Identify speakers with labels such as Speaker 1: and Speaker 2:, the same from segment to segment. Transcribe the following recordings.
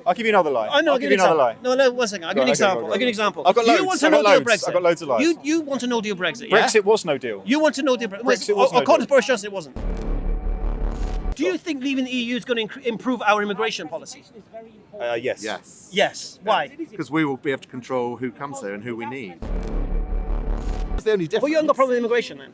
Speaker 1: I'll give you another lie.
Speaker 2: I'll give you another lie. No, 1 second. I'll give you an example. I'll give you an example.
Speaker 1: I've got loads.
Speaker 2: You want a no-deal Brexit.
Speaker 1: I've got loads of lies.
Speaker 2: You want a no-deal Brexit, yeah?
Speaker 1: Brexit was no deal.
Speaker 2: You want a no-deal Brexit.
Speaker 1: Brexit was no deal.
Speaker 2: According to Boris Johnson, it wasn't. Do you think leaving the EU is going to improve our immigration policy?
Speaker 1: Yes.
Speaker 2: Yes. Why?
Speaker 3: Because we will be able to control who comes here and who we need. That's the only difference.
Speaker 2: Well, you haven't got a problem with immigration then?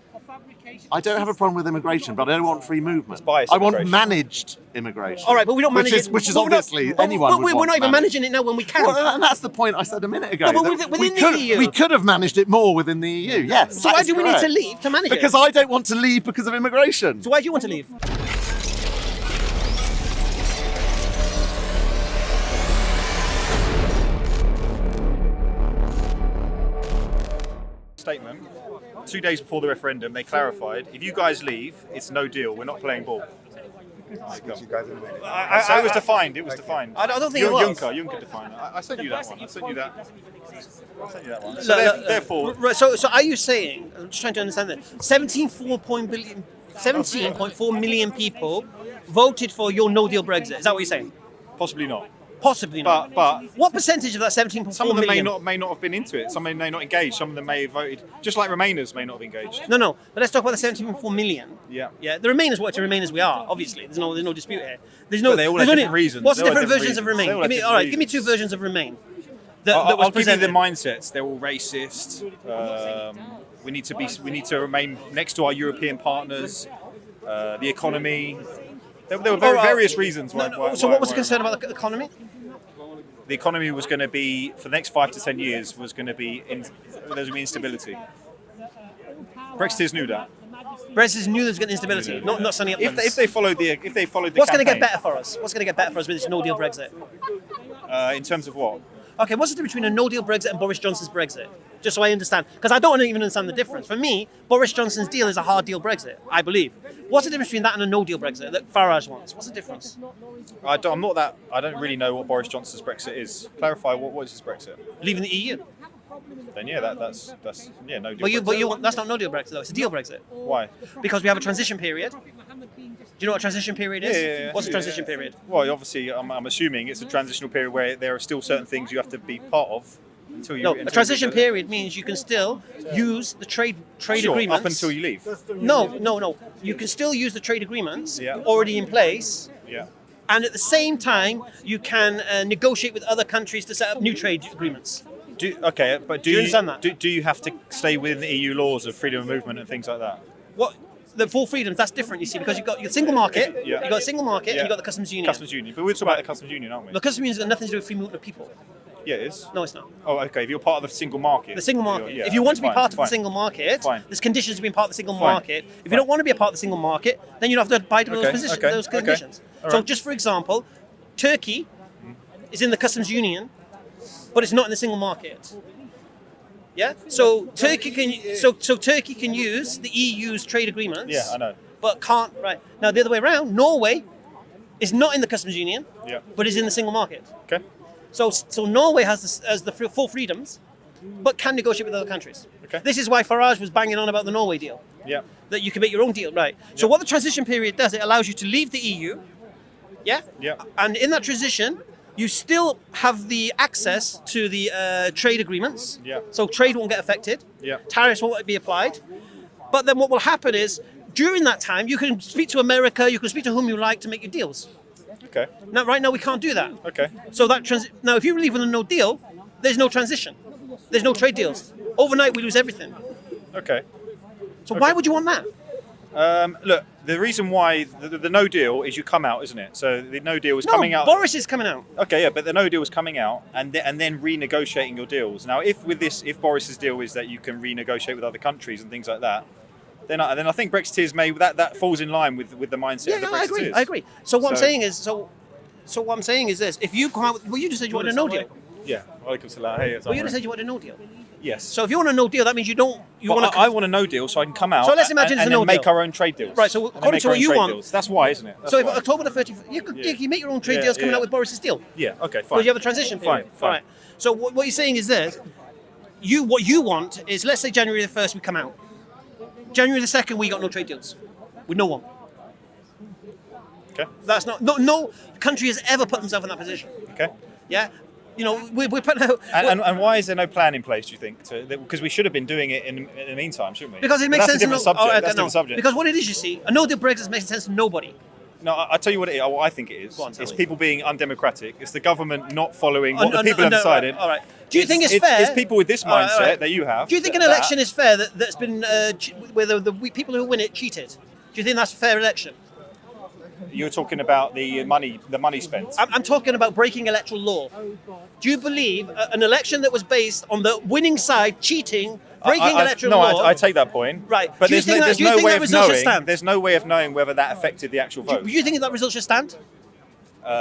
Speaker 3: I don't have a problem with immigration, but I don't want free movement.
Speaker 1: biased
Speaker 3: I want
Speaker 1: immigration.
Speaker 3: managed immigration.
Speaker 2: All right, but we don't manage it.
Speaker 3: Which is
Speaker 2: but we're not-
Speaker 3: obviously
Speaker 2: but
Speaker 3: anyone would
Speaker 2: We're
Speaker 3: want
Speaker 2: not even
Speaker 3: managed.
Speaker 2: managing it now when we can.
Speaker 3: Well, and that's the point I said a minute ago.
Speaker 2: No, but
Speaker 3: that
Speaker 2: within the EU.
Speaker 3: we could have managed it more within the EU, yes.
Speaker 2: So
Speaker 3: that
Speaker 2: why
Speaker 3: is
Speaker 2: do we need
Speaker 3: correct.
Speaker 2: to leave to manage
Speaker 3: Because
Speaker 2: it?
Speaker 3: I don't want to leave because of immigration.
Speaker 2: So why do you want to leave?
Speaker 1: Statement. 2 days before the referendum, they clarified, if you guys leave, it's no deal. We're not playing ball. So it was defined. It was defined.
Speaker 2: I don't think it was.
Speaker 1: Juncker defined it. I sent you that one. I sent you that one. So therefore,
Speaker 2: Right, so are you saying? I'm just trying to understand that 17.4 million people voted for your no deal Brexit. Is that what you're saying?
Speaker 1: possibly not.
Speaker 2: Possibly not.
Speaker 1: But
Speaker 2: What percentage of that 17.4
Speaker 1: some of them
Speaker 2: million?
Speaker 1: may not have been into it. Some may not engage. Some of them may have voted. Just like Remainers may not have engaged.
Speaker 2: No. But let's talk about the 17.4 million.
Speaker 1: Yeah.
Speaker 2: Yeah. The Remainers want to remain as we are. Obviously, there's no dispute here. There's
Speaker 1: But they all have
Speaker 2: there's
Speaker 1: different reasons.
Speaker 2: What's
Speaker 1: They
Speaker 2: the
Speaker 1: all have
Speaker 2: different
Speaker 1: different
Speaker 2: versions of
Speaker 1: reasons.
Speaker 2: Remain?
Speaker 1: They all have different
Speaker 2: Give me two
Speaker 1: reasons.
Speaker 2: versions of Remain. That
Speaker 1: I'll
Speaker 2: was
Speaker 1: give you
Speaker 2: presented.
Speaker 1: the mindsets. They're all racist. We need to remain next to our European partners. The economy. There were various reasons why.
Speaker 2: So what was the concern about the economy?
Speaker 1: The economy was going to be for the next 5 to 10 years there's going to be instability. Brexiteers knew that.
Speaker 2: Brexit knew there was going to be instability, not sunny up.
Speaker 1: If they followed the
Speaker 2: What's going to get
Speaker 1: campaign,
Speaker 2: better for us? What's going to get better for us with this no deal Brexit?
Speaker 1: in terms of what?
Speaker 2: Okay, what's the difference between a no deal Brexit and Boris Johnson's Brexit? Just so I understand, because I don't even understand the difference. For me, Boris Johnson's deal is a hard deal Brexit, I believe. What's the difference between that and a no deal Brexit that Farage wants? What's the difference?
Speaker 1: I don't really know what Boris Johnson's Brexit is. Clarify what is his Brexit?
Speaker 2: Leaving the EU.
Speaker 1: Then yeah, that's no deal.
Speaker 2: But you want, that's not no deal Brexit though. It's a deal Brexit
Speaker 1: Why?
Speaker 2: because we have a transition period. Do you know what a transition period is?
Speaker 1: Yeah.
Speaker 2: What's a transition period?
Speaker 1: Well, obviously, I'm assuming it's a transitional period where there are still certain things you have to be part of until you.
Speaker 2: No, a transition period means you can still use the trade
Speaker 1: Sure,
Speaker 2: agreements
Speaker 1: up until you leave.
Speaker 2: No. You can still use the trade agreements
Speaker 1: Yeah.
Speaker 2: already in place,
Speaker 1: Yeah.
Speaker 2: and at the same time, you can negotiate with other countries to set up new trade agreements.
Speaker 1: Do you
Speaker 2: understand that?
Speaker 1: Do you have to stay within the EU laws of freedom of movement and things like that?
Speaker 2: What the full freedoms? That's different, you see, because you've got your single market,
Speaker 1: Yeah.
Speaker 2: you've got a single market,
Speaker 1: Yeah.
Speaker 2: and you've got the customs union.
Speaker 1: Customs union, but we're talking about the customs union, aren't we?
Speaker 2: The customs union's got nothing to do with free movement of people.
Speaker 1: Yeah, it is.
Speaker 2: No, it's not.
Speaker 1: Oh, okay. If you're part of the single market.
Speaker 2: The single market.
Speaker 1: Yeah,
Speaker 2: if you want to be
Speaker 1: fine,
Speaker 2: part of the
Speaker 1: fine.
Speaker 2: single market,
Speaker 1: Fine.
Speaker 2: there's conditions to being part of the single
Speaker 1: Fine.
Speaker 2: market. If you
Speaker 1: Fine.
Speaker 2: don't want to be a part of the single market, then you don't have to abide by
Speaker 1: Okay,
Speaker 2: those
Speaker 1: okay.
Speaker 2: conditions.
Speaker 1: All
Speaker 2: So,
Speaker 1: right.
Speaker 2: just for example, Turkey is in the customs union, but it's not in the single market. Yeah. So Turkey can use the EU's trade agreements.
Speaker 1: Yeah, I know.
Speaker 2: But can't. Right now, the other way around. Norway is not in the customs union,
Speaker 1: Yeah.
Speaker 2: but is in the single market.
Speaker 1: Okay.
Speaker 2: So Norway has the full freedoms, but can negotiate with other countries.
Speaker 1: Okay.
Speaker 2: This is why Farage was banging on about the Norway deal,
Speaker 1: Yeah.
Speaker 2: that you can make your own deal, right? So what the transition period does, it allows you to leave the EU, yeah?
Speaker 1: Yeah.
Speaker 2: And in that transition, you still have the access to the trade agreements.
Speaker 1: Yeah.
Speaker 2: So trade won't get affected.
Speaker 1: Yeah.
Speaker 2: Tariffs won't be applied. But then what will happen is, during that time, you can speak to America, you can speak to whom you like to make your deals.
Speaker 1: Okay.
Speaker 2: Now, right now, we can't do that.
Speaker 1: Okay.
Speaker 2: So now, if you leave with a no deal, there's no transition. There's no trade deals. Overnight, we lose everything.
Speaker 1: Okay.
Speaker 2: So why would you want that?
Speaker 1: Look, the reason why the no deal is you come out, isn't it? So the no deal is coming out.
Speaker 2: Boris is coming out.
Speaker 1: Okay, yeah, but the no deal is coming out and then renegotiating your deals. Now, if Boris's deal is that you can renegotiate with other countries and things like that, then I think Brexiteers that falls in line with the mindset of the Brexiteers.
Speaker 2: I agree. So what I'm saying is this: if you come out, you just said you want a no deal.
Speaker 1: Yeah. Alaikum salam. Hey,
Speaker 2: You just said you want a no deal.
Speaker 1: yes.
Speaker 2: So if you want a no deal, that means you want to.
Speaker 1: I want a no deal so I can come out.
Speaker 2: So let's imagine
Speaker 1: and
Speaker 2: it's a
Speaker 1: then
Speaker 2: no
Speaker 1: make
Speaker 2: deal.
Speaker 1: our own trade deals.
Speaker 2: Right, so
Speaker 1: And then
Speaker 2: according
Speaker 1: make
Speaker 2: to
Speaker 1: our
Speaker 2: what
Speaker 1: own
Speaker 2: you
Speaker 1: trade
Speaker 2: want-
Speaker 1: deals. That's why, isn't it? That's
Speaker 2: So if
Speaker 1: why.
Speaker 2: October the 30th, you can make your own trade
Speaker 1: Yeah,
Speaker 2: deals coming
Speaker 1: yeah.
Speaker 2: out with Boris's deal.
Speaker 1: Yeah. Okay. Fine.
Speaker 2: Because you have a transition period.
Speaker 1: Fine.
Speaker 2: All right. So what you're saying is this: what you want is, let's say January the 1st we come out. January the 2nd we got no trade deals with no one.
Speaker 1: Okay.
Speaker 2: That's no country has ever put themselves in that position.
Speaker 1: Okay.
Speaker 2: Yeah. You know, we're putting out...
Speaker 1: And why is there no plan in place, do you think? Because we should have been doing it in the meantime, shouldn't we?
Speaker 2: Because it makes sense.
Speaker 1: That's a different subject. That's a different subject.
Speaker 2: Because what it is, you see, a no-deal Brexit makes sense to nobody.
Speaker 1: No, I'll tell you what it is. What I think it is.
Speaker 2: Go on, tell
Speaker 1: It's
Speaker 2: me.
Speaker 1: people being undemocratic. It's the government not following what the people have decided.
Speaker 2: All right. Do you think it's fair?
Speaker 1: It's people with this mindset that you have.
Speaker 2: Do you think an election is fair that's been where the people who win it cheated? Do you think that's a fair election?
Speaker 1: You're talking about the money spent.
Speaker 2: I'm talking about breaking electoral law. Do you believe an election that was based on the winning side cheating, breaking electoral law?
Speaker 1: I take that point.
Speaker 2: Right.
Speaker 1: But
Speaker 2: Do you think
Speaker 1: there's
Speaker 2: that
Speaker 1: no way of
Speaker 2: result should
Speaker 1: knowing.
Speaker 2: stand?
Speaker 1: There's no way of knowing whether that affected the actual vote.
Speaker 2: Do you think that result should stand? Do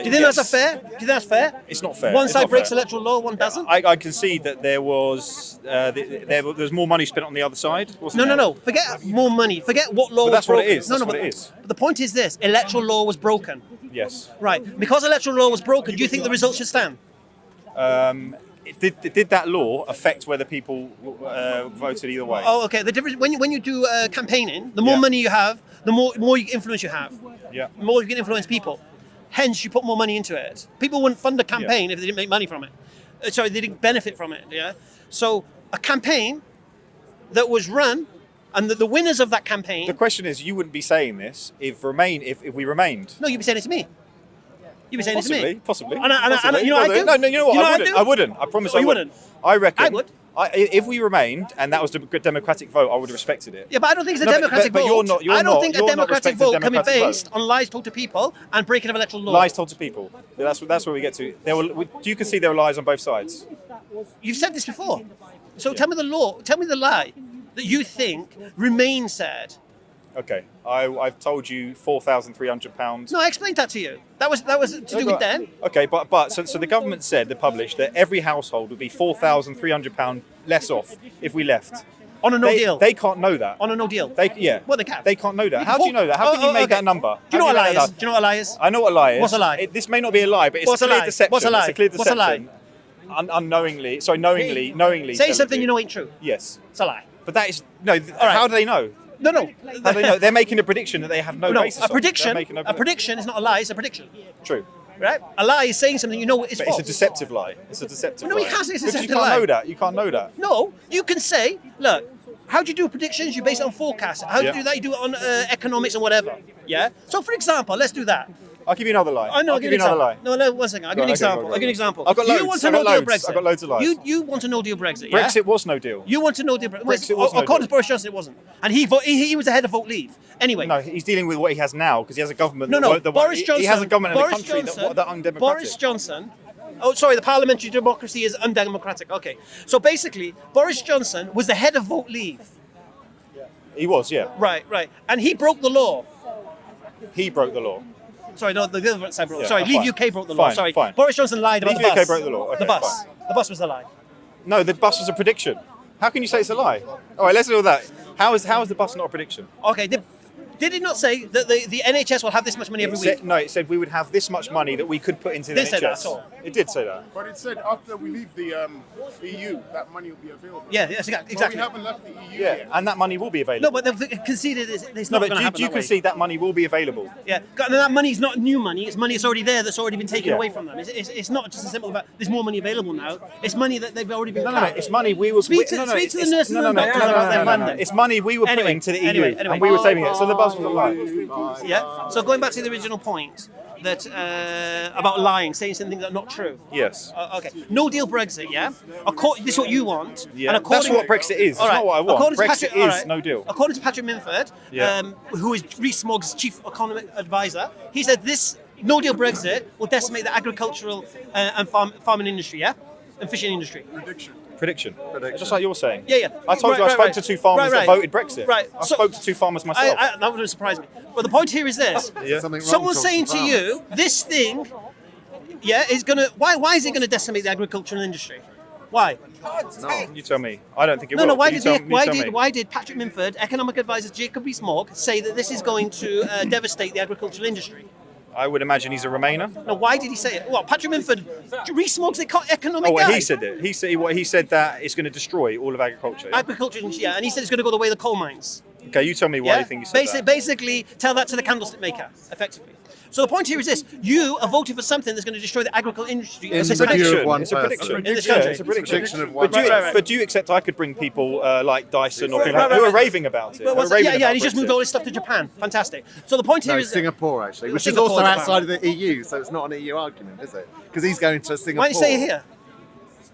Speaker 2: you think
Speaker 1: Yes.
Speaker 2: that's fair? Do you think that's fair?
Speaker 1: It's not fair.
Speaker 2: One
Speaker 1: It's
Speaker 2: side
Speaker 1: not
Speaker 2: breaks
Speaker 1: fair.
Speaker 2: electoral law, one doesn't.
Speaker 1: I concede that there was more money spent on the other side. Wasn't there?
Speaker 2: No. Forget more money. Forget what law
Speaker 1: But
Speaker 2: was
Speaker 1: that's what
Speaker 2: broken.
Speaker 1: it is. That's what it is.
Speaker 2: But the point is this: electoral law was broken.
Speaker 1: Yes.
Speaker 2: Right. Because electoral law was broken, do you think the result should stand?
Speaker 1: Did that law affect whether people voted either way?
Speaker 2: Oh, okay. The difference when you do campaigning, the more
Speaker 1: Yeah.
Speaker 2: money you have, the more influence you have.
Speaker 1: Yeah.
Speaker 2: The more you can influence people. Hence, you put more money into it. People wouldn't fund a campaign if they didn't make money from it. Sorry, they didn't benefit from it. Yeah. So a campaign that was run, and the winners of that campaign.
Speaker 1: The question is, you wouldn't be saying this if we remained.
Speaker 2: No, you'd be saying it to me. You'd be saying it to me.
Speaker 1: Possibly.
Speaker 2: And
Speaker 1: Possibly.
Speaker 2: you know what I do?
Speaker 1: No, you know what?
Speaker 2: You know
Speaker 1: I
Speaker 2: what I
Speaker 1: wouldn't.
Speaker 2: do?
Speaker 1: I wouldn't. I promise
Speaker 2: Oh,
Speaker 1: I
Speaker 2: you
Speaker 1: wouldn't.
Speaker 2: wouldn't?
Speaker 1: I reckon.
Speaker 2: I would.
Speaker 1: If we remained and that was the democratic vote, I would have respected it.
Speaker 2: Yeah, but I don't think it's a
Speaker 1: No, but-
Speaker 2: democratic
Speaker 1: but
Speaker 2: vote.
Speaker 1: you're not- you're
Speaker 2: I don't
Speaker 1: not-
Speaker 2: think a
Speaker 1: you're not
Speaker 2: democratic
Speaker 1: respecting
Speaker 2: vote can be
Speaker 1: democratic
Speaker 2: based on lies told to people and breaking of electoral law.
Speaker 1: Lies told to people. That's where we get to. You can see there were lies on both sides.
Speaker 2: You've said this before. So tell me the law. Tell me the lie that you think Remain said.
Speaker 1: Okay, I've told you £4,300.
Speaker 2: No, I explained that to you. That was to do with them.
Speaker 1: Okay, but so the government said, they published that every household would be £4,300 less off if we left.
Speaker 2: On a no deal.
Speaker 1: They can't know that.
Speaker 2: On a no deal.
Speaker 1: Yeah.
Speaker 2: Well, they can.
Speaker 1: They can't know that. How do you know that? How can you make
Speaker 2: okay.
Speaker 1: that number?
Speaker 2: Do you know what a lie
Speaker 1: How
Speaker 2: is?
Speaker 1: do
Speaker 2: Do you know what a lie is?
Speaker 1: I know what a lie is.
Speaker 2: What's a lie?
Speaker 1: This may not be a lie, but it's
Speaker 2: What's
Speaker 1: a
Speaker 2: a
Speaker 1: clear
Speaker 2: lie?
Speaker 1: deception.
Speaker 2: What's a lie?
Speaker 1: It's a clear
Speaker 2: What's a lie?
Speaker 1: deception. Unknowingly. Sorry, knowingly.
Speaker 2: Say something you know ain't true.
Speaker 1: Yes.
Speaker 2: It's a lie.
Speaker 1: But that is How do they know?
Speaker 2: No.
Speaker 1: How do they know? They're making a prediction that they have no basis
Speaker 2: a
Speaker 1: on.
Speaker 2: prediction.
Speaker 1: They're making no
Speaker 2: A prediction is not a lie. It's a prediction.
Speaker 1: True.
Speaker 2: Right? A lie is saying something you know is
Speaker 1: But
Speaker 2: false.
Speaker 1: it's a deceptive lie. It's a deceptive
Speaker 2: No,
Speaker 1: lie.
Speaker 2: you can't say it's a
Speaker 1: Because
Speaker 2: deceptive
Speaker 1: you can't
Speaker 2: lie.
Speaker 1: know that. You can't know that.
Speaker 2: No, you can say, look, how do you do predictions? You base it on forecasts. How do you
Speaker 1: Yeah.
Speaker 2: do that? You do it on economics and whatever. Yeah? So, for example, let's do that.
Speaker 1: I'll give you another lie.
Speaker 2: I know,
Speaker 1: I'll give you another lie.
Speaker 2: No, one second. I'll give you an example. I'll give you an example.
Speaker 1: I've got
Speaker 2: You
Speaker 1: loads.
Speaker 2: want a
Speaker 1: I've got
Speaker 2: no-deal
Speaker 1: loads.
Speaker 2: Brexit.
Speaker 1: I've got loads of lies.
Speaker 2: You want a no-deal Brexit, yeah?
Speaker 1: Brexit was no deal.
Speaker 2: You want a no-deal Brexit.
Speaker 1: Brexit was no
Speaker 2: According
Speaker 1: deal.
Speaker 2: to Boris Johnson, it wasn't. And he was ahead of vote leave. Anyway.
Speaker 1: No, he's dealing with what he has now because he has a government.
Speaker 2: No. Boris Johnson.
Speaker 1: He has a government in the
Speaker 2: Boris
Speaker 1: country
Speaker 2: Johnson,
Speaker 1: that undemocratic.
Speaker 2: Boris Johnson. Oh, sorry. The parliamentary democracy is undemocratic. Okay. So basically, Boris Johnson was the head of vote leave.
Speaker 1: He was, yeah.
Speaker 2: Right. And he broke the law.
Speaker 1: He broke the law.
Speaker 2: Sorry, no, the other side broke.
Speaker 1: Yeah,
Speaker 2: Sorry,
Speaker 1: fine.
Speaker 2: Leave UK broke the law.
Speaker 1: Fine,
Speaker 2: Sorry,
Speaker 1: fine.
Speaker 2: Boris Johnson lied about
Speaker 1: Leave
Speaker 2: the
Speaker 1: UK
Speaker 2: bus.
Speaker 1: broke the law. Okay,
Speaker 2: the bus.
Speaker 1: fine.
Speaker 2: The bus was the lie.
Speaker 1: No, the bus was a prediction. How can you say it's a lie? All right, let's do all that. How is the bus not a prediction?
Speaker 2: Okay, did it not say that the NHS will have this much money every week?
Speaker 1: No, it said we would have this much money that we could put into the
Speaker 2: Didn't say
Speaker 1: NHS.
Speaker 2: that at all.
Speaker 1: It did say that.
Speaker 4: But it said after we leave the EU, that money will be available.
Speaker 2: Yeah, yes, exactly.
Speaker 4: But we haven't left the EU
Speaker 1: Yeah,
Speaker 4: yet.
Speaker 1: and that money will be available.
Speaker 2: No, but they've conceded it's
Speaker 1: No,
Speaker 2: not going
Speaker 1: but
Speaker 2: to happen
Speaker 1: do you
Speaker 2: that way.
Speaker 1: concede that money will be available?
Speaker 2: Yeah, and that money's not new money. It's money that's already there that's already been taken
Speaker 1: Yeah.
Speaker 2: away from them. It's not just as simple about there's more money available now. It's money that they've already been.
Speaker 1: No, it's money we will
Speaker 2: Speak to the nurses and doctors about their funding.
Speaker 1: It's money we were
Speaker 2: Anyway,
Speaker 1: putting to the EU,
Speaker 2: anyway.
Speaker 1: and we were saving it. So the bus was a lie.
Speaker 2: Yeah. So going back to the original point that about lying, saying something that's not true.
Speaker 1: Yes.
Speaker 2: Okay. No deal Brexit. Yeah. This is what you want.
Speaker 1: Yeah.
Speaker 2: And
Speaker 1: That's what Brexit is. It's
Speaker 2: All right.
Speaker 1: not what I want.
Speaker 2: According to
Speaker 1: Brexit
Speaker 2: Patrick- all
Speaker 1: is
Speaker 2: right.
Speaker 1: no deal.
Speaker 2: According to Patrick Minford,
Speaker 1: Yeah.
Speaker 2: who is Rees-Mogg's chief economic advisor, he said this no deal Brexit will decimate the agricultural and farming industry. Yeah. And fishing industry.
Speaker 1: Prediction. Just like you're saying.
Speaker 2: Yeah.
Speaker 1: I told you I spoke to two farmers that voted Brexit.
Speaker 2: Right.
Speaker 1: I spoke to two farmers myself.
Speaker 2: That wouldn't surprise me. But the point here is this.
Speaker 1: Yeah.
Speaker 3: Something wrong
Speaker 2: Someone's
Speaker 3: talking
Speaker 2: saying to
Speaker 3: farmers.
Speaker 2: you, this thing, is gonna. Why is it gonna decimate the agricultural industry? Why?
Speaker 1: You tell me. I don't think it
Speaker 2: No,
Speaker 1: will.
Speaker 2: no. Why
Speaker 1: You
Speaker 2: did
Speaker 1: tell me.
Speaker 2: why did Patrick Minford, economic advisor Jacob Rees-Mogg, say that this is going to devastate the agricultural industry?
Speaker 1: I would imagine he's a Remainer.
Speaker 2: No, why did he say it? Well, Patrick Minford, Rees-Mogg's economic
Speaker 1: Oh, well,
Speaker 2: guy.
Speaker 1: he said it. He said that it's going to destroy all of agriculture. Yeah?
Speaker 2: Agriculture, yeah, and he said it's going to go the way of the coal mines.
Speaker 1: Okay, you tell me why you think you said that.
Speaker 2: Basically, tell that to the candlestick maker, effectively. So the point here is this: you are voting for something that's going to destroy the agricultural industry.
Speaker 3: In
Speaker 2: It's a
Speaker 3: the view
Speaker 2: prediction.
Speaker 3: of one
Speaker 1: It's a
Speaker 3: person.
Speaker 1: prediction.
Speaker 2: In this
Speaker 1: Yeah,
Speaker 2: country.
Speaker 1: it's a prediction.
Speaker 3: Prediction of one
Speaker 1: But
Speaker 3: person.
Speaker 1: do you accept I could bring people like Dyson or people
Speaker 2: Right,
Speaker 1: who
Speaker 2: right.
Speaker 1: are raving about it?
Speaker 2: Well,
Speaker 1: who are raving
Speaker 2: yeah, and
Speaker 1: about
Speaker 2: he's just
Speaker 1: Brexit?
Speaker 2: moved all his stuff to Japan. Fantastic. So the point here
Speaker 3: No,
Speaker 2: is
Speaker 3: Singapore actually, which
Speaker 2: Singapore
Speaker 3: is also
Speaker 2: is about-
Speaker 3: outside of the EU, so it's not an EU argument, is it? Because he's going to Singapore.
Speaker 2: why don't you say it here?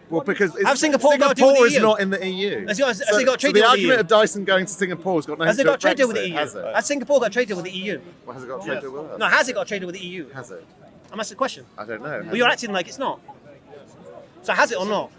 Speaker 3: Well, because
Speaker 2: Have Singapore got to do with the
Speaker 3: is
Speaker 2: EU?
Speaker 3: not in the EU.
Speaker 2: Has he got a trade
Speaker 3: so
Speaker 2: deal with
Speaker 3: the
Speaker 2: the
Speaker 3: argument
Speaker 2: EU?
Speaker 3: of Dyson going to Singapore has got nothing
Speaker 2: Has
Speaker 3: to
Speaker 2: it
Speaker 3: do
Speaker 2: got a
Speaker 3: with
Speaker 2: trade deal with the
Speaker 3: Brexit,
Speaker 2: EU?
Speaker 3: has it?
Speaker 2: Has Singapore got a trade deal with the EU?
Speaker 3: Well, has it got a trade deal with us?
Speaker 2: No, has it got a trade deal with the EU?
Speaker 3: Has it?
Speaker 2: I'm asking the question.
Speaker 3: I don't know.
Speaker 2: But you're acting like it's not. So has it or not?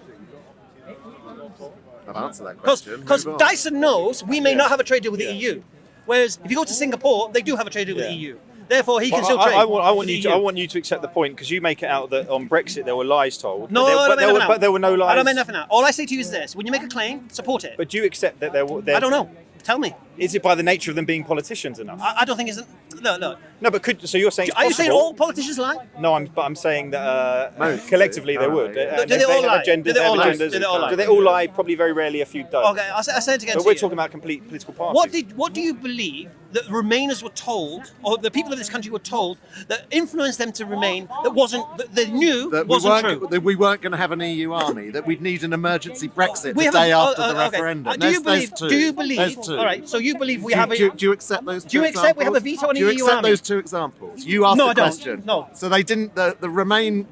Speaker 3: I've answered that question.
Speaker 2: Because
Speaker 3: Move on.
Speaker 2: Dyson knows we may
Speaker 1: Yeah.
Speaker 2: not have a trade deal with
Speaker 1: Yeah.
Speaker 2: the EU. Whereas if you go to Singapore, they do have a trade deal with
Speaker 1: Yeah.
Speaker 2: the EU. Therefore, he can
Speaker 1: Well,
Speaker 2: still trade.
Speaker 1: I want
Speaker 2: with the
Speaker 1: you to.
Speaker 2: EU.
Speaker 1: I want you to accept the point because you make it out that on Brexit there were lies told.
Speaker 2: No,
Speaker 1: but
Speaker 2: I don't
Speaker 1: there,
Speaker 2: make nothing out.
Speaker 1: but there were no lies.
Speaker 2: I don't make nothing out. All I say to you is this: when you make a claim, support it.
Speaker 1: But do you accept that there were?
Speaker 2: I don't know. Tell me.
Speaker 1: Is it by the nature of them being politicians enough?
Speaker 2: I don't think it's. No.
Speaker 1: No, but so you're saying? It's
Speaker 2: Are you saying
Speaker 1: possible?
Speaker 2: all politicians lie?
Speaker 1: No, I'm saying that
Speaker 3: Most
Speaker 1: collectively
Speaker 3: do,
Speaker 1: they
Speaker 3: don't
Speaker 1: would.
Speaker 3: they?
Speaker 1: And
Speaker 2: Do they
Speaker 1: if
Speaker 2: all
Speaker 1: have
Speaker 2: lie?
Speaker 1: agendas,
Speaker 2: Do they all
Speaker 1: have
Speaker 2: lie?
Speaker 1: agendas.
Speaker 2: Do they all lie?
Speaker 1: Do they all lie? Probably very rarely a few don't.
Speaker 2: Okay, I'll say it again.
Speaker 1: But
Speaker 2: to
Speaker 1: we're
Speaker 2: you.
Speaker 1: talking about complete political parties.
Speaker 2: What do you believe that Remainers were told, or the people of this country were told, that influenced them to remain, that they knew
Speaker 3: that
Speaker 2: wasn't true?
Speaker 3: we weren't going to have an EU army, that we'd need an emergency Brexit
Speaker 2: We
Speaker 3: the
Speaker 2: have a-
Speaker 3: day after the
Speaker 2: okay.
Speaker 3: referendum.
Speaker 2: Do you
Speaker 3: There's
Speaker 2: believe?
Speaker 3: two.
Speaker 2: Do you believe?
Speaker 3: There's two.
Speaker 2: All right. So you believe we
Speaker 3: do,
Speaker 2: have a?
Speaker 3: do you accept those two
Speaker 2: Do you accept we have a
Speaker 3: examples?
Speaker 2: veto on
Speaker 3: Do you
Speaker 2: the EU
Speaker 3: accept
Speaker 2: army?
Speaker 3: those two examples? You asked
Speaker 2: No,
Speaker 3: the
Speaker 2: I don't.
Speaker 3: question.
Speaker 2: No.
Speaker 3: So they didn't. The Remain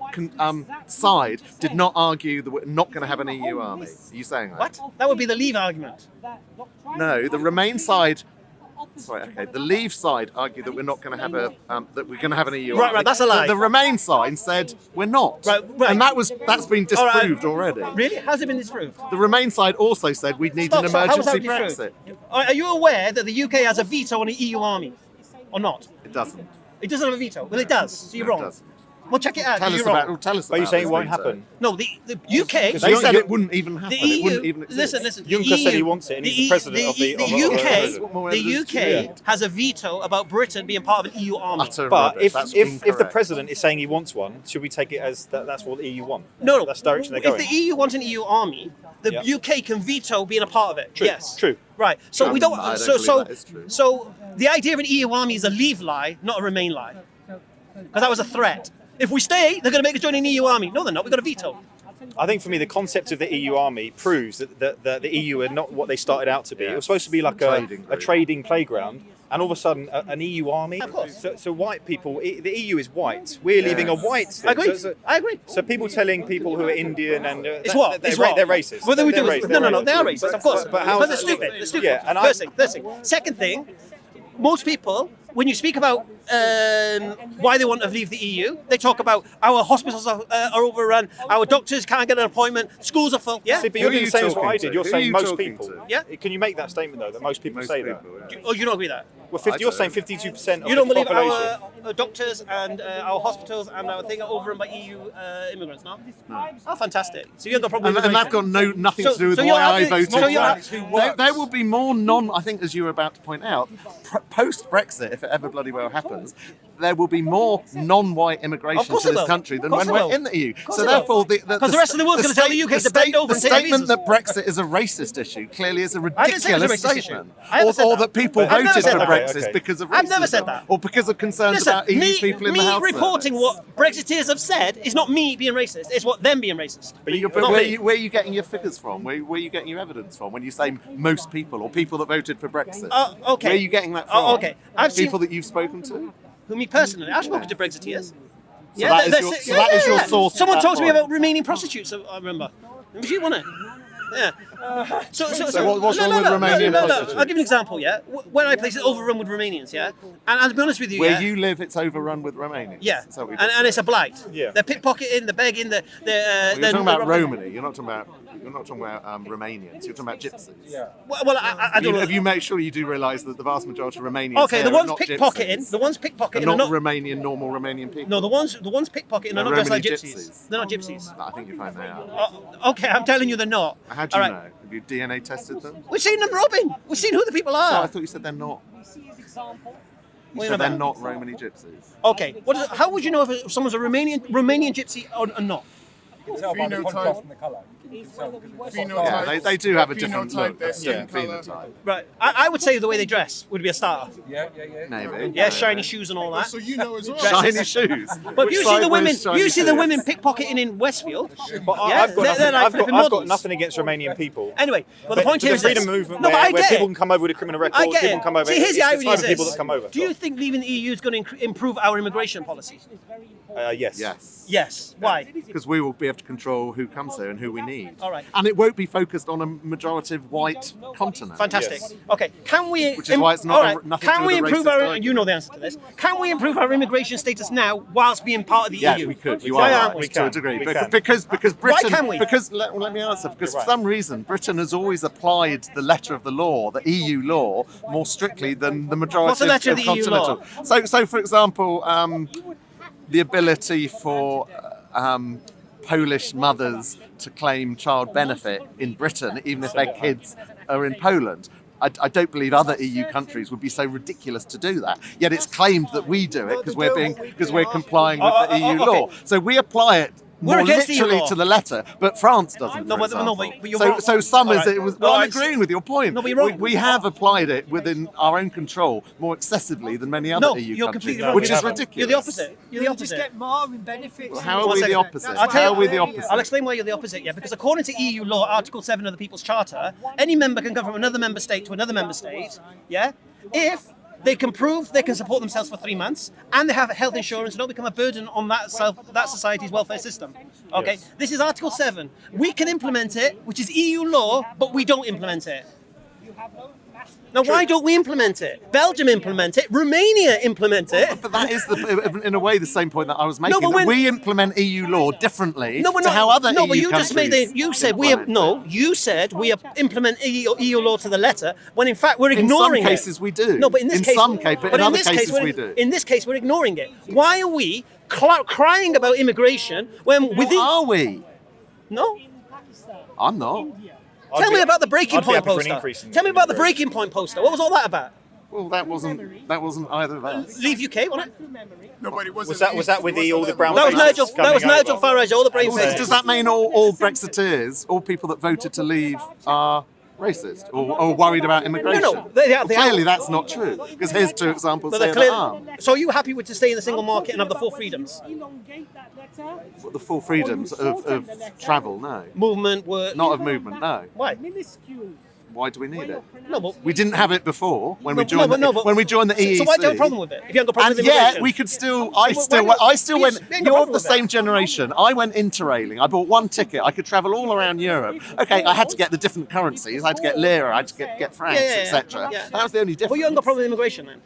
Speaker 3: side did not argue that we're not going to have an EU army. Are you saying that?
Speaker 2: What? That would be the Leave argument.
Speaker 3: No, the Remain side. Sorry, okay. The Leave side argued that we're not going to have that we're going to have an EU
Speaker 2: Right,
Speaker 3: army.
Speaker 2: right, that's a lie.
Speaker 3: The Remain side said we're not.
Speaker 2: Right.
Speaker 3: And that's been
Speaker 2: All right.
Speaker 3: disproved already.
Speaker 2: Really? How's it been disproved?
Speaker 3: The Remain side also said we'd need an
Speaker 2: Stop, how was that
Speaker 3: emergency
Speaker 2: disproved?
Speaker 3: Brexit.
Speaker 2: Are you aware that the UK has a veto on the EU army, or not?
Speaker 3: It doesn't.
Speaker 2: It doesn't have a veto. Well, it does. So you're
Speaker 3: No, it
Speaker 2: wrong.
Speaker 3: doesn't.
Speaker 2: Well, check it out.
Speaker 3: Tell us
Speaker 2: you're wrong.
Speaker 3: about. Tell us
Speaker 1: But you
Speaker 3: about
Speaker 1: saying it
Speaker 3: this
Speaker 1: won't
Speaker 3: veto.
Speaker 1: happen?
Speaker 2: No, the UK.
Speaker 3: They
Speaker 1: You're-
Speaker 3: said
Speaker 1: you're-
Speaker 3: it wouldn't even happen.
Speaker 2: The
Speaker 3: It
Speaker 2: EU.
Speaker 3: wouldn't even exist.
Speaker 2: Listen.
Speaker 1: Juncker said he wants it, and he's the president of the
Speaker 2: UK.
Speaker 3: What more
Speaker 2: The
Speaker 3: evidence do you
Speaker 2: UK
Speaker 3: need?
Speaker 2: has a veto about Britain being part of an EU army.
Speaker 3: Utter
Speaker 1: But
Speaker 3: rubbish.
Speaker 1: if
Speaker 3: That's
Speaker 1: the
Speaker 3: incorrect.
Speaker 1: president is saying he wants one, should we take it as that's what the EU want?
Speaker 2: No.
Speaker 1: That's the direction they're
Speaker 2: If
Speaker 1: going.
Speaker 2: the EU wants an EU army, the
Speaker 1: Yeah.
Speaker 2: UK can veto being a part of it.
Speaker 1: True,
Speaker 2: Yes.
Speaker 1: true.
Speaker 2: Right. So we don't.
Speaker 3: I don't
Speaker 2: So
Speaker 3: believe that is true.
Speaker 2: so the idea of an EU army is a Leave lie, not a Remain lie, because that was a threat. If we stay, they're going to make us join an EU army. No, they're not. We've got a veto.
Speaker 1: I think for me, the concept of the EU army proves that the EU are not what they started out to be. It was supposed to be like
Speaker 3: Trading
Speaker 1: a trading playground, and all of a sudden, an EU army.
Speaker 2: Of course.
Speaker 1: So white people, the EU is white. We're leaving a white thing.
Speaker 2: I agree.
Speaker 1: So,
Speaker 2: I agree.
Speaker 1: so people telling people who are Indian and
Speaker 2: It's what?
Speaker 1: they're,
Speaker 2: It's what?
Speaker 1: they're racist.
Speaker 2: What do we
Speaker 1: They're
Speaker 2: do?
Speaker 1: racist.
Speaker 2: No, they are racist, of course.
Speaker 1: But how?
Speaker 2: Because they're stupid. They're stupid.
Speaker 1: Yeah, and
Speaker 2: First thing. Second thing, most people, when you speak about why they want to leave the EU, they talk about our hospitals are overrun, our doctors can't get an appointment, schools are full. Yeah.
Speaker 1: See, but
Speaker 3: Who
Speaker 1: you're
Speaker 3: are
Speaker 1: doing
Speaker 3: you
Speaker 1: the same as what
Speaker 3: talking
Speaker 1: I did.
Speaker 3: to?
Speaker 1: You're
Speaker 3: Who are
Speaker 1: saying
Speaker 3: you
Speaker 1: most
Speaker 3: talking
Speaker 1: people.
Speaker 3: to?
Speaker 2: Yeah.
Speaker 1: Can you make that statement though? That most people
Speaker 3: Most
Speaker 1: say
Speaker 3: people,
Speaker 1: that.
Speaker 3: yeah.
Speaker 2: Oh, you don't agree with that?
Speaker 1: Well,
Speaker 3: I
Speaker 1: you're
Speaker 3: don't.
Speaker 1: saying 52% of
Speaker 2: You don't
Speaker 1: the
Speaker 2: believe
Speaker 1: population.
Speaker 2: our doctors and our hospitals and our thing are overrun by EU immigrants, no? Oh, fantastic. So you haven't got a problem with
Speaker 3: And that's got nothing to do with
Speaker 2: so you're
Speaker 3: why I
Speaker 2: happy-
Speaker 3: voted.
Speaker 2: so you're
Speaker 3: for
Speaker 2: happy-
Speaker 3: it. There will be more I think, as you were about to point out, post Brexit, if it ever bloody well happens, there will be more non-white immigration
Speaker 2: Of course
Speaker 3: to
Speaker 2: there
Speaker 3: this
Speaker 2: will.
Speaker 3: country than
Speaker 2: Of course
Speaker 3: when
Speaker 2: there
Speaker 3: we're
Speaker 2: will.
Speaker 3: in the EU.
Speaker 2: course
Speaker 3: So
Speaker 2: there will.
Speaker 3: therefore,
Speaker 2: Because the rest of the world's gonna tell the UK to bend over and take
Speaker 3: statement
Speaker 2: visas.
Speaker 3: that Brexit is a racist issue clearly is a
Speaker 2: I didn't say it was a
Speaker 3: ridiculous
Speaker 2: racist issue.
Speaker 3: statement.
Speaker 2: I never said
Speaker 3: Or
Speaker 2: that.
Speaker 3: that people
Speaker 2: I've never
Speaker 3: voted
Speaker 2: said
Speaker 3: for
Speaker 2: that.
Speaker 3: Brexit
Speaker 1: Okay.
Speaker 3: because of racism.
Speaker 2: I've never said that.
Speaker 3: Or because of concerns
Speaker 2: Listen,
Speaker 3: about EU people in the House
Speaker 2: reporting
Speaker 3: Service.
Speaker 2: what Brexiteers have said is not me being racist. It's what them being racist.
Speaker 3: But
Speaker 2: Not
Speaker 3: where,
Speaker 2: me.
Speaker 3: where are you getting your figures from? Where are you getting your evidence from when you say most people or people that voted for Brexit?
Speaker 2: Okay.
Speaker 3: Where are you getting that from?
Speaker 2: Oh, okay. I've seen
Speaker 3: people that you've spoken to.
Speaker 2: who me personally. I've spoken to Brexiteers.
Speaker 3: that is your- so that is your source of
Speaker 2: Someone
Speaker 3: that
Speaker 2: talked to me
Speaker 3: point.
Speaker 2: about Romanian prostitutes. I remember. It was you, wasn't it? Yeah. So
Speaker 3: what's wrong with Romanian prostitutes?
Speaker 2: I'll give you an example. Yeah, where I place is overrun with Romanians. Yeah, and to be honest with you,
Speaker 3: Where
Speaker 2: yeah,
Speaker 3: you live, it's overrun with Romanians.
Speaker 2: yeah,
Speaker 3: Is that what you're
Speaker 2: and
Speaker 3: saying?
Speaker 2: it's a blight.
Speaker 1: Yeah.
Speaker 2: They're pickpocketing, they're begging,
Speaker 3: Well, you're talking about Romany. You're not talking about Romanians. You're talking about gypsies.
Speaker 2: Well, I don't know.
Speaker 3: Have you made sure you do realise that the vast majority of Romanians
Speaker 2: Okay,
Speaker 3: here
Speaker 2: the
Speaker 3: are
Speaker 2: ones
Speaker 3: not
Speaker 2: pickpocketing,
Speaker 3: gypsies,
Speaker 2: the ones pickpocketing
Speaker 3: are
Speaker 2: are
Speaker 3: not
Speaker 2: not.
Speaker 3: normal Romanian people.
Speaker 2: No, the ones pickpocketing are
Speaker 3: They're
Speaker 2: not dressed like
Speaker 3: Romani
Speaker 2: gypsies.
Speaker 3: gypsies.
Speaker 2: They're not gypsies.
Speaker 3: I think you find they are.
Speaker 2: Okay, I'm telling you, they're not.
Speaker 3: How do you
Speaker 2: All right.
Speaker 3: know? Have you DNA tested them?
Speaker 2: We've seen them robbing. We've seen who the people
Speaker 3: So I
Speaker 2: are.
Speaker 3: thought you said they're not. You
Speaker 2: Wait a
Speaker 3: said they're
Speaker 2: minute.
Speaker 3: not Romani gypsies.
Speaker 2: Okay, how would you know if someone's a Romanian gypsy or not?
Speaker 5: can tell by the
Speaker 4: Phenotype.
Speaker 5: contrast in the colour. You can tell because it's
Speaker 4: Phenotype.
Speaker 3: Yeah, they do have a different
Speaker 4: Phenotype,
Speaker 3: look,
Speaker 4: their
Speaker 3: a
Speaker 4: skin
Speaker 3: different
Speaker 4: colour.
Speaker 3: phenotype.
Speaker 2: Right. I would say the way they dress would be a starter.
Speaker 5: Yeah.
Speaker 3: Maybe.
Speaker 2: Yeah, shiny shoes and all that.
Speaker 4: So you know as well.
Speaker 3: Shiny shoes.
Speaker 2: But
Speaker 3: Which
Speaker 2: you see
Speaker 3: side
Speaker 2: the
Speaker 3: wears
Speaker 2: women,
Speaker 3: shiny
Speaker 2: you see the
Speaker 3: shoes?
Speaker 2: women pickpocketing in Westfield.
Speaker 1: But
Speaker 2: Yeah,
Speaker 1: I've got
Speaker 2: they're
Speaker 1: nothing,
Speaker 2: like
Speaker 1: I've
Speaker 2: flipping
Speaker 1: got
Speaker 2: models.
Speaker 1: nothing against Romanian people.
Speaker 2: Anyway, but the point
Speaker 1: the
Speaker 2: here is
Speaker 1: freedom
Speaker 2: this.
Speaker 1: movement
Speaker 2: No, but
Speaker 1: where
Speaker 2: I get
Speaker 1: people
Speaker 2: it.
Speaker 1: can come over with a criminal record,
Speaker 2: I get
Speaker 1: people
Speaker 2: it.
Speaker 1: come over.
Speaker 2: See, here's the
Speaker 1: it's
Speaker 2: irony
Speaker 1: the type
Speaker 2: is
Speaker 1: of people
Speaker 2: this.
Speaker 1: that come over.
Speaker 2: Do you think leaving the EU is going to improve our immigration policy?
Speaker 1: Yes.
Speaker 3: Yes.
Speaker 2: Yes. Why?
Speaker 3: Because we will be able to control who comes here and who we need.
Speaker 2: All right.
Speaker 3: And it won't be focused on a majorative white continent.
Speaker 2: Fantastic.
Speaker 1: Yes.
Speaker 2: Okay, can we?
Speaker 3: Which is why it's not
Speaker 2: all right,
Speaker 3: nothing to
Speaker 2: can
Speaker 3: do
Speaker 2: we
Speaker 3: with
Speaker 2: improve
Speaker 3: racist
Speaker 2: our?
Speaker 3: argument.
Speaker 2: You know the answer to this. Can we improve our immigration status now whilst being part of the
Speaker 3: Yeah,
Speaker 2: EU?
Speaker 3: we could. You
Speaker 2: Why
Speaker 3: are
Speaker 2: aren't
Speaker 3: right,
Speaker 2: we?
Speaker 3: to a
Speaker 1: can.
Speaker 3: degree.
Speaker 1: We
Speaker 3: Because
Speaker 1: can.
Speaker 3: because Britain.
Speaker 2: can't we?
Speaker 3: Because let me answer. Because
Speaker 1: You're
Speaker 3: for
Speaker 1: right.
Speaker 3: some reason Britain has always applied the letter of the law, the EU law, more strictly than the majority
Speaker 2: What's the letter of the EU law?
Speaker 3: continental. So for example, the ability for Polish mothers to claim child benefit in Britain, even if their kids are in Poland. I don't believe other EU countries would be so ridiculous to do that. Yet it's claimed that we do it because we're complying with the EU
Speaker 2: okay.
Speaker 3: law. So we apply it
Speaker 2: We're
Speaker 3: more
Speaker 2: against the EU
Speaker 3: literally
Speaker 2: law.
Speaker 3: to the letter, but France doesn't.
Speaker 2: No,
Speaker 3: for
Speaker 2: but
Speaker 3: example.
Speaker 2: you're wrong.
Speaker 3: So some
Speaker 2: All
Speaker 3: is
Speaker 2: right.
Speaker 3: it was.
Speaker 2: All
Speaker 3: I'm
Speaker 2: right.
Speaker 3: agreeing with your point.
Speaker 2: No, but you're wrong.
Speaker 3: We have applied it within our own control more excessively than many other
Speaker 2: No,
Speaker 3: EU
Speaker 2: you're
Speaker 3: countries,
Speaker 2: completely wrong.
Speaker 3: which is
Speaker 1: You're
Speaker 3: ridiculous.
Speaker 2: You're the opposite. You're the
Speaker 6: You just
Speaker 2: opposite.
Speaker 6: get more in benefits.
Speaker 3: How are
Speaker 2: One
Speaker 3: we the
Speaker 2: second.
Speaker 3: opposite?
Speaker 2: I'll tell
Speaker 3: How
Speaker 2: you-
Speaker 3: are we the opposite?
Speaker 2: I'll explain why you're the opposite, yeah. Because according to EU law, Article 7 of the People's Charter, any member can come from another member state to another member state, yeah, if they can prove they can support themselves for 3 months and they have health insurance and don't become a burden on that society's welfare system. Okay,
Speaker 1: Yes.
Speaker 2: this is Article 7. We can implement it, which is EU law, but we don't implement it. Now, why don't we implement it? Belgium implement it. Romania implement it.
Speaker 3: But that is, in a way, the same point that I was making.
Speaker 2: but
Speaker 3: that
Speaker 2: when-
Speaker 3: we implement EU law differently
Speaker 2: No, we're
Speaker 3: to
Speaker 2: not.
Speaker 3: how other
Speaker 2: no,
Speaker 3: EU
Speaker 2: but you
Speaker 3: countries
Speaker 2: just made the. You said we
Speaker 3: implement it.
Speaker 2: You said we implement EU law to the letter when in fact we're
Speaker 3: In
Speaker 2: ignoring
Speaker 3: some
Speaker 2: it.
Speaker 3: cases we do.
Speaker 2: No, but in this
Speaker 3: In
Speaker 2: case,
Speaker 3: some case, but in other
Speaker 2: this case,
Speaker 3: cases
Speaker 2: we're-
Speaker 3: we do.
Speaker 2: In this case, we're ignoring it. Why are we crying about immigration when
Speaker 3: What
Speaker 2: within?
Speaker 3: are we?
Speaker 2: No.
Speaker 3: I'm not.
Speaker 2: Tell me about the breaking
Speaker 1: I'd be
Speaker 2: point
Speaker 1: happy for an
Speaker 2: poster.
Speaker 1: increase in
Speaker 2: Tell me about the
Speaker 1: immigration.
Speaker 2: breaking point poster. What was all that about?
Speaker 3: Well, that wasn't either of us.
Speaker 2: Leave UK, wasn't it?
Speaker 4: Nobody
Speaker 1: Was that with all the brown
Speaker 2: That was
Speaker 1: faces
Speaker 2: Nigel. That was
Speaker 1: coming
Speaker 2: Nigel
Speaker 1: over?
Speaker 2: Farage. All the brain
Speaker 3: Does
Speaker 2: faces.
Speaker 3: that mean all Brexiteers, all people that voted to leave, are racist or worried about immigration?
Speaker 2: No, they are-
Speaker 3: Well, clearly that's not true. Because here's two examples
Speaker 2: But
Speaker 3: there
Speaker 2: they're
Speaker 3: that are.
Speaker 2: clearly. So are you happy with to stay in the single market and have the 4 freedoms?
Speaker 3: Well, the full freedoms of travel, no.
Speaker 2: Movement, work.
Speaker 3: Not of movement, no.
Speaker 2: Why?
Speaker 3: Why do we need it?
Speaker 2: No, but
Speaker 3: We didn't have it before when we
Speaker 2: No,
Speaker 3: joined.
Speaker 2: but-
Speaker 3: when we joined the EEC.
Speaker 2: So why do you have a problem with it? If you haven't got a problem
Speaker 3: And
Speaker 2: with
Speaker 3: yet
Speaker 2: immigration?
Speaker 3: we could still.
Speaker 2: why not?
Speaker 3: I still went.
Speaker 2: Yes, we ain't got a
Speaker 3: You're
Speaker 2: problem
Speaker 3: of the
Speaker 2: with that.
Speaker 3: same generation. I went interrailing. I bought one ticket. I could travel all around Europe. Okay, I had to get the different currencies. I had to get lira. I had to get francs,
Speaker 2: Yeah,
Speaker 3: etc.
Speaker 2: yeah.
Speaker 3: That was the only difference.
Speaker 2: Well, you haven't got a problem with immigration then?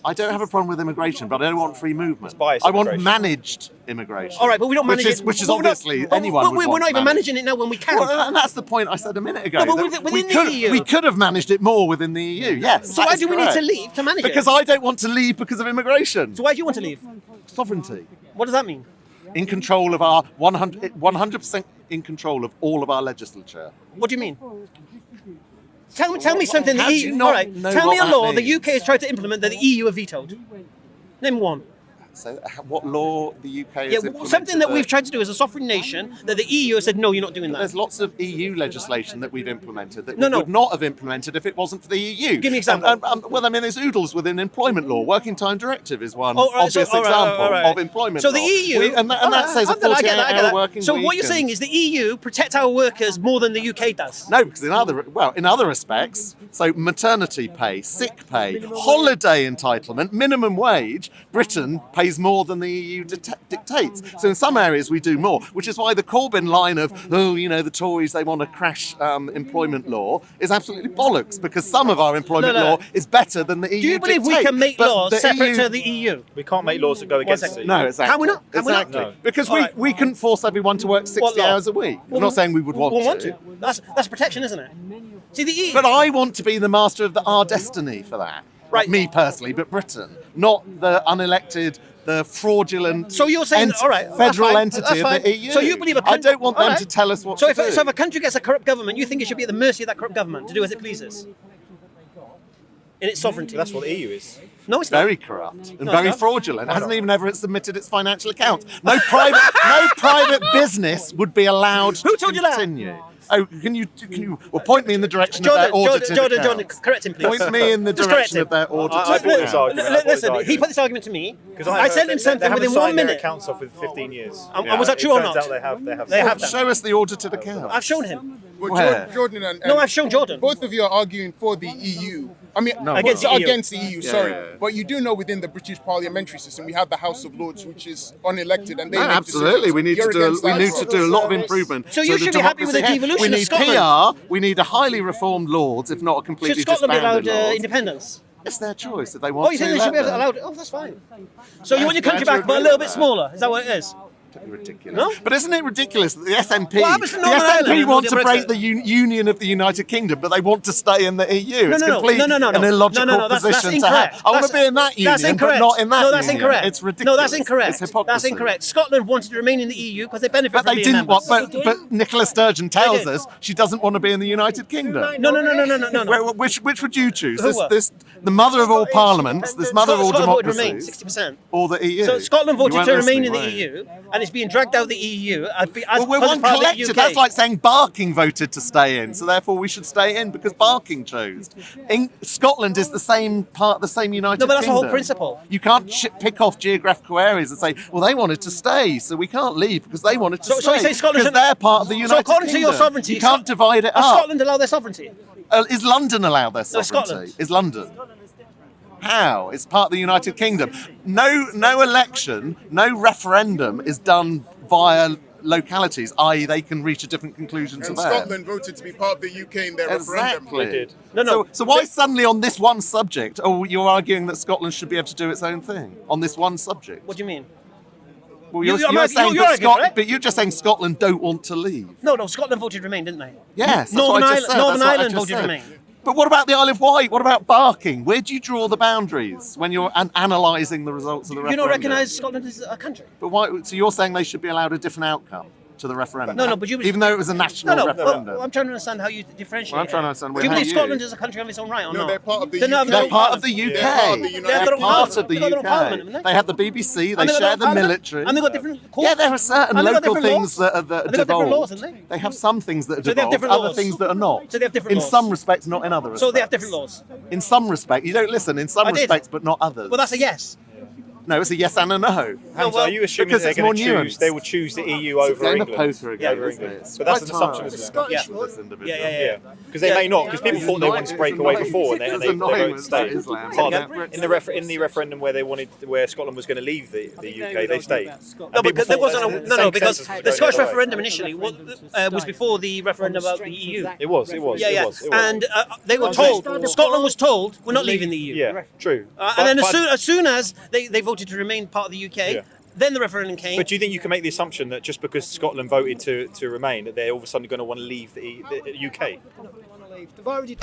Speaker 3: I don't have a problem with immigration, but I don't want free movement.
Speaker 1: biased
Speaker 3: I want
Speaker 1: immigration.
Speaker 3: managed immigration.
Speaker 2: All right, but we don't manage
Speaker 3: which is,
Speaker 2: it.
Speaker 3: Which is
Speaker 2: Well, we're not-
Speaker 3: obviously
Speaker 2: but
Speaker 3: anyone would
Speaker 2: we're
Speaker 3: want
Speaker 2: not even
Speaker 3: managed.
Speaker 2: managing it now when we can.
Speaker 3: Well, and that's the point I said a minute ago.
Speaker 2: No, but
Speaker 3: that
Speaker 2: within the
Speaker 3: could,
Speaker 2: EU.
Speaker 3: we could have managed it more within the EU. Yes.
Speaker 2: So
Speaker 3: that
Speaker 2: why
Speaker 3: is
Speaker 2: do we need to
Speaker 3: correct.
Speaker 2: leave to manage
Speaker 3: Because
Speaker 2: it?
Speaker 3: I don't want to leave because of immigration.
Speaker 2: So why do you want to leave?
Speaker 3: Sovereignty.
Speaker 2: What does that mean?
Speaker 3: In control of our 100% in control of all of our legislature.
Speaker 2: What do you mean? Tell me something
Speaker 3: How
Speaker 2: the
Speaker 3: do
Speaker 2: EU.
Speaker 3: you not
Speaker 2: All right,
Speaker 3: know
Speaker 2: tell me a
Speaker 3: what that
Speaker 2: law the
Speaker 3: means?
Speaker 2: UK has tried to implement that the EU have vetoed. Name one.
Speaker 3: So, what law the UK has
Speaker 2: Yeah,
Speaker 3: implemented
Speaker 2: something that
Speaker 3: there?
Speaker 2: we've tried to do as a sovereign nation that the EU has said no, you're not doing that.
Speaker 3: There's lots of EU legislation that we've implemented that
Speaker 2: No,
Speaker 3: we
Speaker 2: no.
Speaker 3: would not have implemented if it wasn't for the EU.
Speaker 2: Give me an example.
Speaker 3: Well, I mean, there's oodles within employment law. Working time directive is one
Speaker 2: Oh, right,
Speaker 3: obvious
Speaker 2: all right,
Speaker 3: example
Speaker 2: all right.
Speaker 3: of employment
Speaker 2: So
Speaker 3: law.
Speaker 2: the EU,
Speaker 3: and that says a
Speaker 2: I get that, I get
Speaker 3: 48-hour
Speaker 2: that.
Speaker 3: working
Speaker 2: So
Speaker 3: week.
Speaker 2: what you're saying is the EU protect our workers more than the UK does.
Speaker 3: No, because in other respects, so maternity pay, sick pay, holiday entitlement, minimum wage, Britain pays more than the EU dictates. So in some areas we do more, which is why the Corbyn line of, the Tories, they want to crash employment law is absolutely bollocks, because some of our employment
Speaker 2: No.
Speaker 3: law is better than the EU
Speaker 2: Do you believe we
Speaker 3: dictate.
Speaker 2: can make
Speaker 3: But
Speaker 2: laws
Speaker 3: the
Speaker 2: separate
Speaker 3: EU
Speaker 2: to the EU?
Speaker 1: We can't make laws that go against
Speaker 2: second.
Speaker 1: it.
Speaker 3: No, exactly.
Speaker 2: Can we not? Can we not?
Speaker 3: Exactly.
Speaker 1: No.
Speaker 3: Because
Speaker 2: All right.
Speaker 3: we couldn't force everyone to work 60
Speaker 2: What law?
Speaker 3: hours a week. I'm not saying we would want to.
Speaker 2: That's protection, isn't it? See, the EU.
Speaker 3: But I want to be the master of our destiny for that.
Speaker 2: Right.
Speaker 3: Not me personally, but Britain. Not the unelected, the fraudulent
Speaker 2: So you're saying, all right, that's
Speaker 3: federal
Speaker 2: fine,
Speaker 3: entity
Speaker 2: that's
Speaker 3: of
Speaker 2: fine.
Speaker 3: the EU.
Speaker 2: So you believe a
Speaker 3: I
Speaker 2: country-
Speaker 3: don't want
Speaker 2: all
Speaker 3: them
Speaker 2: right.
Speaker 3: to tell us what
Speaker 2: So
Speaker 3: to
Speaker 2: if
Speaker 3: do.
Speaker 2: a country gets a corrupt government, you think it should be at the mercy of that corrupt government to do as it pleases? in its sovereignty.
Speaker 1: That's what the EU is.
Speaker 2: No, it's not.
Speaker 3: Very corrupt and
Speaker 2: No,
Speaker 3: very
Speaker 2: it's not.
Speaker 3: fraudulent. It hasn't even ever submitted its financial accounts. No private business would be allowed
Speaker 2: Who told
Speaker 3: to
Speaker 2: you that?
Speaker 3: continue. Oh, can you well point me in the direction of their audited
Speaker 2: Jordan,
Speaker 3: accounts.
Speaker 2: correct him, please.
Speaker 3: Point me in the
Speaker 2: Just correct
Speaker 3: direction
Speaker 2: him.
Speaker 3: of their audited
Speaker 1: I bought this
Speaker 3: accounts.
Speaker 1: argument. I bought this
Speaker 2: Listen, he
Speaker 1: argument.
Speaker 2: put this argument to me.
Speaker 1: Because
Speaker 2: I sent him something within 1 minute.
Speaker 1: Their accounts off with 15 years.
Speaker 2: And was that true or not?
Speaker 1: It turns out they have.
Speaker 2: They have done.
Speaker 3: Show us the audited accounts.
Speaker 2: I've shown him.
Speaker 4: Well,
Speaker 3: Where?
Speaker 4: Jordan and
Speaker 2: No, I've shown Jordan.
Speaker 4: both of you are arguing for the EU. I mean,
Speaker 3: No,
Speaker 2: Against the EU.
Speaker 4: against the EU. Sorry,
Speaker 3: yeah.
Speaker 4: but you do know within the British parliamentary system we have the House of Lords, which is unelected, and they
Speaker 3: No,
Speaker 4: make
Speaker 3: absolutely.
Speaker 4: decisions.
Speaker 3: We need
Speaker 4: You're
Speaker 3: to do.
Speaker 4: against
Speaker 3: We
Speaker 4: that.
Speaker 3: need to do a lot of improvement.
Speaker 2: So you
Speaker 3: the
Speaker 2: should be happy with the
Speaker 3: democracy.
Speaker 2: devolution
Speaker 3: We
Speaker 2: of
Speaker 3: need
Speaker 2: Scotland.
Speaker 3: PR. We need a highly reformed Lords, if not a completely
Speaker 2: Should Scotland be allowed
Speaker 3: disbanded Lords.
Speaker 2: independence?
Speaker 3: It's their choice if they want
Speaker 2: Oh, you
Speaker 3: to.
Speaker 2: think they should be
Speaker 3: let them.
Speaker 2: allowed? Oh, that's fine. So you want your country
Speaker 3: Glad you
Speaker 2: back, but a
Speaker 3: agree
Speaker 2: little
Speaker 3: with
Speaker 2: bit
Speaker 3: that.
Speaker 2: smaller? Is that what it is?
Speaker 3: Ridiculous.
Speaker 2: No?
Speaker 3: But isn't it ridiculous that the SNP,
Speaker 2: What happens to
Speaker 3: the
Speaker 2: Northern Ireland
Speaker 3: SNP
Speaker 2: and
Speaker 3: want to
Speaker 2: Brexit?
Speaker 3: break the union of the United Kingdom, but they want to stay in the EU? It's complete an illogical
Speaker 2: That's
Speaker 3: position to have.
Speaker 2: incorrect.
Speaker 3: I want to be in that union,
Speaker 2: That's incorrect.
Speaker 3: but not in that
Speaker 2: No, that's
Speaker 3: union.
Speaker 2: incorrect.
Speaker 3: It's ridiculous.
Speaker 2: No, that's incorrect.
Speaker 3: It's hypocrisy.
Speaker 2: That's incorrect. Scotland wanted to remain in the EU because they benefit
Speaker 3: But
Speaker 2: from
Speaker 3: they
Speaker 2: being
Speaker 3: didn't
Speaker 2: members.
Speaker 3: want. But Nicola Sturgeon tells
Speaker 2: did.
Speaker 3: us she doesn't want to be in the United Kingdom.
Speaker 2: No.
Speaker 3: Which would you choose?
Speaker 2: Who were?
Speaker 3: This the mother of all parliaments, this mother of all
Speaker 2: Scotland voted to remain,
Speaker 3: democracies,
Speaker 2: 60%.
Speaker 3: or the EU?
Speaker 2: So Scotland
Speaker 3: You
Speaker 2: voted
Speaker 3: weren't
Speaker 2: to remain in
Speaker 3: listening,
Speaker 2: the
Speaker 3: were you?
Speaker 2: EU, and it's being dragged out of the EU as
Speaker 3: Well, we're
Speaker 2: because
Speaker 3: one
Speaker 2: it's part of the
Speaker 3: collective.
Speaker 2: UK.
Speaker 3: That's like saying Barking voted to stay in, so therefore we should stay in because Barking chose. Scotland is the same United
Speaker 2: No, but that's the
Speaker 3: Kingdom.
Speaker 2: whole principle.
Speaker 3: You can't pick off geographical areas and say, well, they wanted to stay, so we can't leave because they wanted to
Speaker 2: So
Speaker 3: stay.
Speaker 2: you say Scotland
Speaker 3: because
Speaker 2: should-
Speaker 3: they're part of the United
Speaker 2: So according to your
Speaker 3: Kingdom.
Speaker 2: sovereignty,
Speaker 3: you can't divide it
Speaker 2: Does
Speaker 3: up.
Speaker 2: Scotland allow their sovereignty?
Speaker 3: Is London allowed their
Speaker 2: No,
Speaker 3: sovereignty?
Speaker 2: Scotland.
Speaker 3: Is London? How? It's part of the United Kingdom. No election, no referendum is done via localities, i.e. they can reach a different conclusion to
Speaker 4: And
Speaker 3: theirs.
Speaker 4: Scotland voted to be part of the UK in their referendum.
Speaker 3: Exactly.
Speaker 1: They did.
Speaker 2: No.
Speaker 3: So why suddenly on this one subject? Oh, you're arguing that Scotland should be able to do its own thing on this one subject.
Speaker 2: What do you mean?
Speaker 3: Well,
Speaker 2: you're
Speaker 3: saying
Speaker 2: arguing,
Speaker 3: that
Speaker 2: right?
Speaker 3: but you're just saying Scotland don't want to leave.
Speaker 2: No, Scotland voted to remain, didn't they?
Speaker 3: Yes, that's
Speaker 2: Northern
Speaker 3: what I just
Speaker 2: Ireland,
Speaker 3: said.
Speaker 2: Northern
Speaker 3: That's what I
Speaker 2: Ireland
Speaker 3: just
Speaker 2: voted to
Speaker 3: said.
Speaker 2: remain.
Speaker 3: But what about the Isle of Wight? What about Barking? Where do you draw the boundaries when you're analysing the results of the
Speaker 2: You
Speaker 3: referendum?
Speaker 2: don't recognise Scotland as a country?
Speaker 3: But why? So you're saying they should be allowed a different outcome to the referendum?
Speaker 2: No, but you-
Speaker 3: even though it was a national referendum.
Speaker 2: Well, I'm trying to understand how you differentiate.
Speaker 3: Well, I'm trying to understand
Speaker 2: Do you
Speaker 3: how
Speaker 2: believe
Speaker 3: you-
Speaker 2: Scotland is a country of its own right or
Speaker 4: No,
Speaker 2: not?
Speaker 4: they're part of the
Speaker 2: They're not-
Speaker 4: UK.
Speaker 3: They're part of the UK.
Speaker 4: They're part of the
Speaker 2: They have
Speaker 3: They're
Speaker 2: their own
Speaker 3: part
Speaker 2: parliament.
Speaker 3: of the
Speaker 2: They've got their own
Speaker 3: UK.
Speaker 2: parliament, haven't they?
Speaker 3: They have the BBC. They
Speaker 2: And they've got
Speaker 3: share
Speaker 2: their own
Speaker 3: the
Speaker 2: parliament,
Speaker 3: military.
Speaker 2: and they've got different courts.
Speaker 3: Yeah, there are certain
Speaker 2: And they've got
Speaker 3: local
Speaker 2: different
Speaker 3: things
Speaker 2: laws.
Speaker 3: that are
Speaker 2: And they've got different
Speaker 3: devolved.
Speaker 2: laws, haven't they?
Speaker 3: They have some things that are
Speaker 2: So they have
Speaker 3: devolved,
Speaker 2: different
Speaker 3: other
Speaker 2: laws.
Speaker 3: things that are not.
Speaker 2: So they have different
Speaker 3: in
Speaker 2: laws.
Speaker 3: some respects, not in other respects.
Speaker 2: So they have different laws.
Speaker 3: In some respects, you don't listen. In some
Speaker 2: I did.
Speaker 3: respects, but not others.
Speaker 2: Well, that's a yes.
Speaker 3: No, it's a yes and a no.
Speaker 1: Hamza,
Speaker 2: well,
Speaker 1: are you assuming
Speaker 3: because
Speaker 1: they're
Speaker 3: it's
Speaker 1: going to
Speaker 3: more
Speaker 1: choose?
Speaker 3: nuanced.
Speaker 1: They will choose the EU
Speaker 3: It's a
Speaker 1: over
Speaker 3: game of
Speaker 1: England.
Speaker 3: poker again,
Speaker 1: over
Speaker 3: isn't
Speaker 1: England.
Speaker 3: it?
Speaker 1: But that's
Speaker 3: Quite
Speaker 1: an assumption,
Speaker 3: tiring.
Speaker 1: isn't it?
Speaker 2: Yeah.
Speaker 3: With this individual.
Speaker 2: Yeah.
Speaker 1: Because they may not. Because people thought they wanted to break away before, and they
Speaker 3: It's
Speaker 1: voted
Speaker 3: annoying
Speaker 1: to stay.
Speaker 3: with Islam.
Speaker 1: Part of the- in the referendum where Scotland was going to leave the UK, they stayed.
Speaker 2: No, because there wasn't because
Speaker 1: the
Speaker 2: the Scottish referendum initially was before the referendum about the EU.
Speaker 1: It was.
Speaker 2: And they were told, Scotland was told, we're not leaving the EU.
Speaker 1: Yeah, true.
Speaker 2: And then as soon as they voted to remain part of the UK,
Speaker 1: Yeah.
Speaker 2: then the referendum came.
Speaker 1: But do you think you can make the assumption that just because Scotland voted to remain, that they're all of a sudden going to want to leave the UK?
Speaker 5: They've already